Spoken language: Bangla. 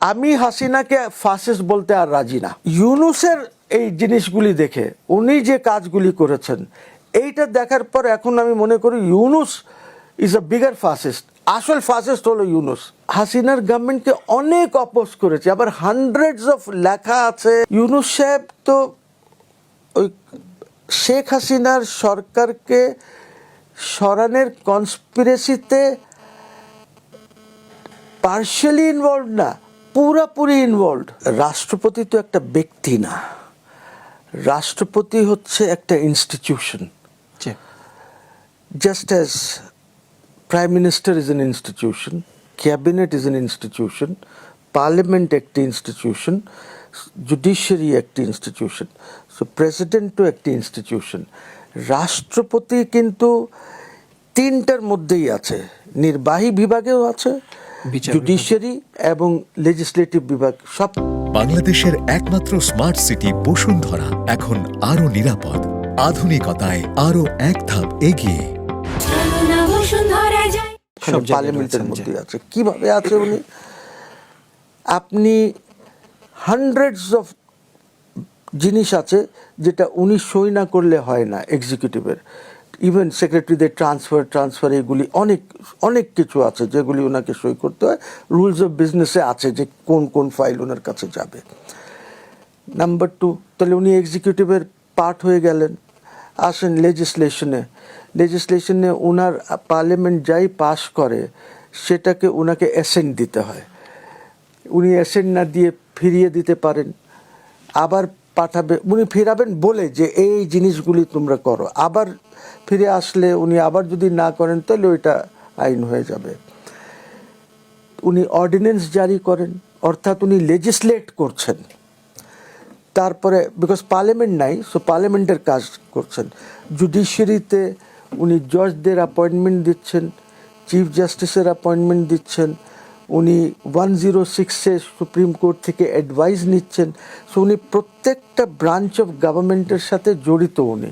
আমি হাসিনাকে ফাসিস্ট বলতে আর রাজি না। ইউনূসের এই জিনিসগুলি দেখে উনি যে কাজগুলি করেছেন এইটা দেখার পর এখন আমি মনে করি Yunus is a bigger fascist. আসল ফাসিস্ট হলো ইউনূস। হাসিনার গভর্নমেন্টকে অনেক অপোজ করেছে, আবার হান্ড্রেডস অফ লেখা আছে। ইউনূস সাহেব তো ওই শেখ হাসিনার সরকারকে সরানোর কনস্পিরেসিতে পার্শিয়ালি ইনভলভ না, পুরাপুরি ইনভলভ। রাষ্ট্রপতি তো একটা ব্যক্তি না, রাষ্ট্রপতি হচ্ছে একটা institution. Just as prime minister is an institution, cabinet is an institution, parliament একটি ইনস্টিটিউশন, জুডিশিয়ারি একটি ইনস্টিটিউশন, সো প্রেসিডেন্টও একটি ইনস্টিটিউশন। রাষ্ট্রপতি কিন্তু তিনটার মধ্যেই আছে, নির্বাহী বিভাগেও আছে, জুডিশিয়ারি এবং লেজিসলেটিভ বিভাগ সব। বাংলাদেশের একমাত্র স্মার্ট সিটি বসুন্ধরা এখন আরো নিরাপদ, আধুনিকতায় আরো এক ধাপ এগিয়ে। পার্লামেন্টের মধ্যে আছে। কিভাবে আছে উনি? আপনি হান্ড্রেডস অফ জিনিস আছে যেটা উনি সই না করলে হয় না এক্সিকিউটিভের। ইভেন সেক্রেটারিদের ট্রান্সফার এগুলি অনেক অনেক কিছু আছে যেগুলি ওনাকে সই করতে হয়। রুলস অফ বিজনেসে আছে যে কোন কোন ফাইল ওনার কাছে যাবে। নাম্বার 2, তাহলে উনি এক্সিকিউটিভের পার্ট হয়ে গেলেন। আসেন লেজিসলেশনে ওনার পার্লামেন্ট যাই পাস করে সেটাকে ওনাকে অ্যাসেন্ট দিতে হয়। উনি অ্যাসেন্ট না দিয়ে ফিরিয়ে দিতে পারেন, আবার পাঠাবে, উনি ফিরাবেন বলে যে এই জিনিসগুলি তোমরা করো, আবার ফিরে আসলে উনি আবার যদি না করেন তাহলে ওইটা আইন হয়ে যাবে। উনি অর্ডিন্যান্স জারি করেন, অর্থাৎ উনি লেজিসলেট করছেন। তারপরে বিকজ পার্লামেন্ট নাই, সো পার্লামেন্টের কাজ করছেন। জুডিশিয়ারিতে উনি জজদের অ্যাপয়েন্টমেন্ট দিচ্ছেন, চিফ জাস্টিসের অ্যাপয়েন্টমেন্ট দিচ্ছেন, উনি 106-এ সুপ্রিম কোর্ট থেকে অ্যাডভাইস নিচ্ছেন। সো উনি প্রত্যেকটা ব্রাঞ্চ অফ গভর্নমেন্টের সাথে জড়িত উনি।